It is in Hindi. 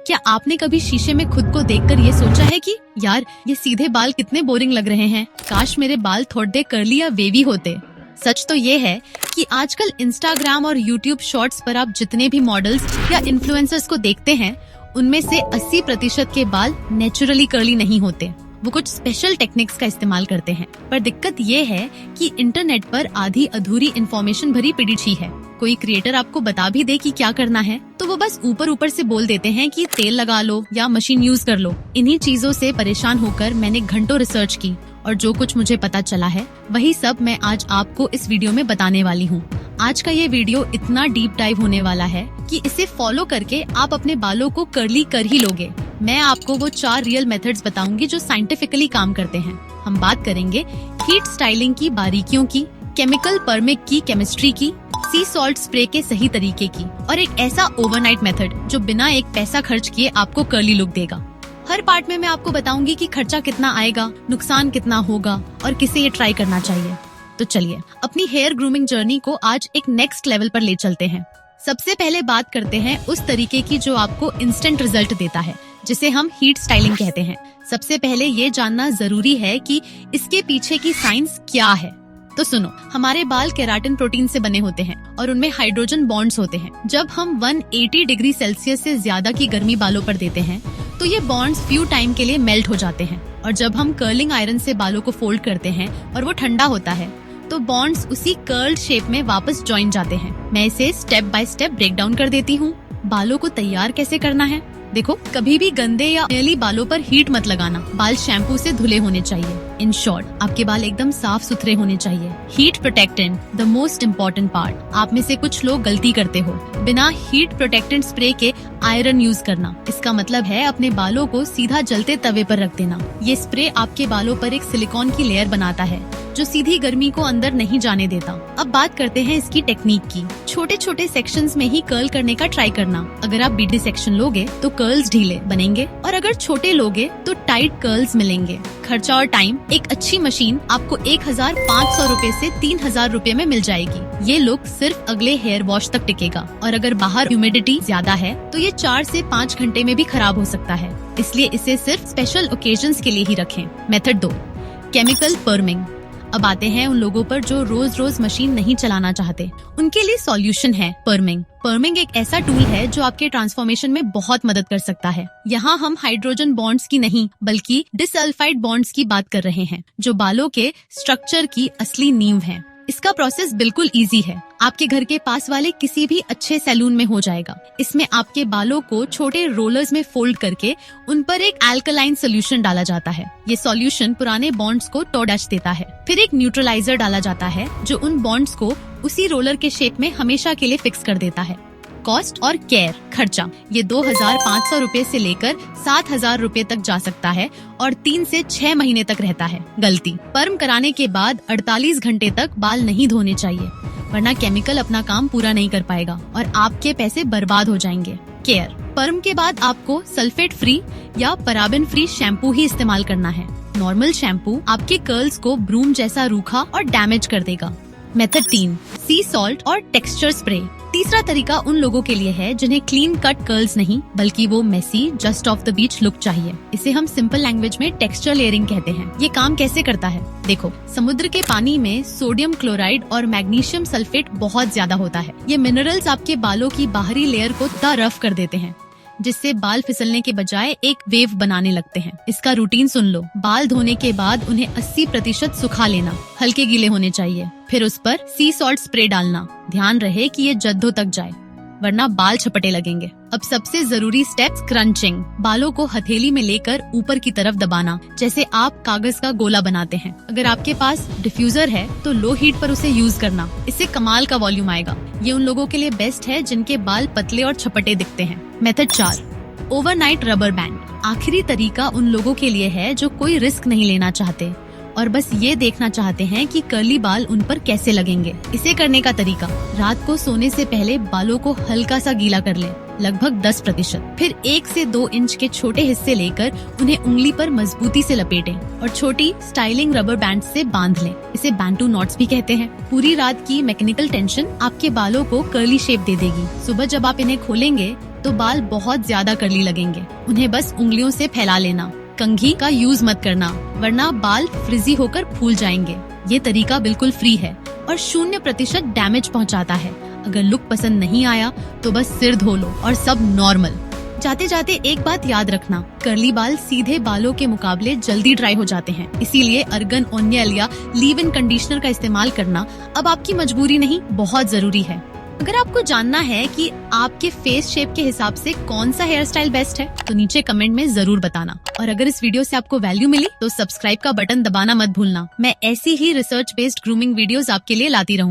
क्या आपने कभी शीशे में खुद को देखकर ये सोचा है कि यार ये सीधे बाल कितने बोरिंग लग रहे हैं, काश मेरे बाल थोड़े कर्ली या वेवी होते। सच तो ये है कि आजकल इंस्टाग्राम और यूट्यूब शॉर्ट्स पर आप जितने भी मॉडल्स या इन्फ्लुएंसर्स को देखते हैं उनमें से 80% के बाल नेचुरली कर्ली नहीं होते। वो कुछ स्पेशल टेक्निक्स का इस्तेमाल करते हैं। पर दिक्कत ये है कि इंटरनेट पर आधी अधूरी इंफॉर्मेशन भरी पड़ी है। कोई क्रिएटर आपको बता भी दे कि क्या करना है तो वो बस ऊपर ऊपर से बोल देते हैं कि तेल लगा लो या मशीन यूज कर लो। इन्हीं चीजों से परेशान होकर मैंने घंटों रिसर्च की और जो कुछ मुझे पता चला है वही सब मैं आज आपको इस वीडियो में बताने वाली हूँ। आज का ये वीडियो इतना डीप डाइव होने वाला है कि इसे फॉलो करके आप अपने बालों को कर्ली कर ही लोगे। मैं आपको वो 4 रियल मेथड्स बताऊंगी जो साइंटिफिकली काम करते हैं। हम बात करेंगे हीट स्टाइलिंग की बारीकियों की, केमिकल परमिंग की केमिस्ट्री की, सी सॉल्ट स्प्रे के सही तरीके की और एक ऐसा ओवरनाइट मेथड जो बिना एक पैसा खर्च किए आपको कर्ली लुक देगा। हर पार्ट में मैं आपको बताऊंगी कि खर्चा कितना आएगा, नुकसान कितना होगा और किसे ये ट्राई करना चाहिए। तो चलिए अपनी हेयर ग्रूमिंग जर्नी को आज एक नेक्स्ट लेवल पर ले चलते हैं। सबसे पहले बात करते हैं उस तरीके की जो आपको इंस्टेंट रिजल्ट देता है, जिसे हम हीट स्टाइलिंग कहते हैं। सबसे पहले ये जानना जरूरी है कि इसके पीछे की साइंस क्या है। तो सुनो, हमारे बाल केराटिन प्रोटीन से बने होते हैं और उनमें हाइड्रोजन बॉन्ड्स होते हैं। जब हम 180 डिग्री सेल्सियस से ज्यादा की गर्मी बालों पर देते हैं तो ये बॉन्ड्स फ्यू टाइम के लिए मेल्ट हो जाते हैं और जब हम कर्लिंग आयरन से बालों को फोल्ड करते हैं और वो ठंडा होता है तो बॉन्ड्स उसी कर्ल्ड शेप में वापस ज्वाइन जाते हैं। मैं इसे step by step break down कर देती हूँ। बालों को तैयार कैसे करना है, देखो, कभी भी गंदे या ऑयली बालों पर हीट मत लगाना। बाल शैम्पू से धुले होने चाहिए। इन शॉर्ट, आपके बाल एकदम साफ सुथरे होने चाहिए। Heat protectant the most important part. आप में से कुछ लोग गलती करते हो बिना हीट प्रोटेक्टेंट स्प्रे के आयरन यूज करना। इसका मतलब है अपने बालों को सीधा जलते तवे पर रख देना। ये स्प्रे आपके बालों पर एक सिलिकॉन की लेयर बनाता है जो सीधी गर्मी को अंदर नहीं जाने देता। अब बात करते हैं इसकी टेक्निक की। छोटे छोटे सेक्शंस में ही कर्ल करने का ट्राई करना। अगर आप बीडी सेक्शन लोगे तो कर्ल्स ढीले बनेंगे और अगर छोटे लोगे तो टाइट कर्ल्स मिलेंगे। खर्चा और टाइम, एक अच्छी मशीन आपको 1500 रूपए से 3000 रूपए में मिल जाएगी। ये लुक सिर्फ अगले हेयर वॉश तक टिकेगा और अगर बाहर ह्यूमिडिटी ज्यादा है तो ये 4 से 5 घंटे में भी खराब हो सकता है। इसलिए इसे सिर्फ स्पेशल ओकेजन्स के लिए ही रखें। Method 2, chemical perming. अब आते हैं उन लोगों पर जो रोज रोज मशीन नहीं चलाना चाहते। उनके लिए सॉल्यूशन है पर्मिंग। पर्मिंग एक ऐसा टूल है जो आपके ट्रांसफॉर्मेशन में बहुत मदद कर सकता है। यहाँ हम हाइड्रोजन बॉन्ड्स की नहीं बल्कि डिसल्फाइड बॉन्ड्स की बात कर रहे हैं जो बालों के स्ट्रक्चर की असली नींव है। इसका प्रोसेस बिल्कुल इजी है। आपके घर के पास वाले किसी भी अच्छे सैलून में हो जाएगा। इसमें आपके बालों को छोटे रोलर्स में फोल्ड करके उन पर एक अल्कलाइन सोल्यूशन डाला जाता है। ये सॉल्यूशन पुराने बॉन्ड्स को टोडच देता है। फिर एक न्यूट्रलाइजर डाला जाता है जो उन बॉन्ड्स को उसी रोलर के शेप में हमेशा के लिए फिक्स कर देता है। कॉस्ट और केयर, खर्चा, ये 2500 रूपए से लेकर 7000 रूपए तक जा सकता है और 3 से 6 महीने तक रहता है। गलती, पर्म कराने के बाद 48 घंटे तक बाल नहीं धोने चाहिए वरना केमिकल अपना काम पूरा नहीं कर पाएगा और आपके पैसे बर्बाद हो जाएंगे। केयर, पर्म के बाद आपको सल्फेट फ्री या पराबेन फ्री शैम्पू ही इस्तेमाल करना है। नॉर्मल शैम्पू आपके कर्ल्स को ब्रूम जैसा रूखा और डैमेज कर देगा। मेथड 3, सी सॉल्ट और टेक्सचर स्प्रे। तीसरा तरीका उन लोगों के लिए है जिन्हें क्लीन कट कर्ल्स नहीं बल्कि वो messy just off the beach look चाहिए। इसे हम सिंपल लैंग्वेज में टेक्सचर लेयरिंग कहते हैं। ये काम कैसे करता है, देखो, समुद्र के पानी में सोडियम क्लोराइड और मैग्नीशियम सल्फेट बहुत ज्यादा होता है। ये मिनरल्स आपके बालों की बाहरी लेयर को रफ कर देते हैं जिससे बाल फिसलने के बजाय एक वेव बनाने लगते हैं। इसका रूटीन सुन लो। बाल धोने के बाद उन्हें 80% सुखा लेना, हल्के गीले होने चाहिए। फिर उस पर सी सॉल्ट स्प्रे डालना। ध्यान रहे कि ये जद्दों तक जाए वरना बाल छपटे लगेंगे। अब सबसे जरूरी स्टेप, क्रंचिंग। बालों को हथेली में लेकर ऊपर की तरफ दबाना जैसे आप कागज का गोला बनाते हैं। अगर आपके पास डिफ्यूजर है तो लो हीट पर उसे यूज करना। इससे कमाल का वॉल्यूम आएगा। ये उन लोगों के लिए बेस्ट है जिनके बाल पतले और छपटे दिखते हैं। Method 4, overnight rubber band. आखिरी तरीका उन लोगों के लिए है जो कोई रिस्क नहीं लेना चाहते और बस ये देखना चाहते हैं कि कर्ली बाल उन पर कैसे लगेंगे। इसे करने का तरीका, रात को सोने से पहले बालों को हल्का सा गीला कर लें, लगभग 10%। फिर 1 से 2 इंच के छोटे हिस्से लेकर उन्हें उंगली पर मजबूती से लपेटें और छोटी स्टाइलिंग रबर बैंड से बांध लें। इसे बैंटू नॉट्स भी कहते हैं। पूरी रात की मैकेनिकल टेंशन आपके बालों को कर्ली शेप दे देगी। सुबह जब आप इन्हें खोलेंगे तो बाल बहुत ज्यादा कर्ली लगेंगे। उन्हें बस उंगलियों से फैला लेना। कंघी का यूज मत करना, वरना बाल फ्रिजी होकर फूल जाएंगे। ये तरीका बिल्कुल फ्री है और 0% डैमेज पहुंचाता है। अगर लुक पसंद नहीं आया तो बस सिर धो लो और सब नॉर्मल। जाते जाते एक बात याद रखना, कर्ली बाल सीधे बालों के मुकाबले जल्दी ड्राई हो जाते हैं। इसीलिए अर्गन ओनियल या लीव इन कंडीशनर का इस्तेमाल करना अब आपकी मजबूरी नहीं, बहुत जरूरी है। अगर आपको जानना है कि आपके फेस शेप के हिसाब से कौन सा हेयर स्टाइल बेस्ट है, तो नीचे कमेंट में जरूर बताना। और अगर इस वीडियो से आपको वैल्यू मिली तो सब्सक्राइब का बटन दबाना मत भूलना। मैं ऐसी ही रिसर्च बेस्ड ग्रूमिंग वीडियोस आपके लिए लाती रहूंगी।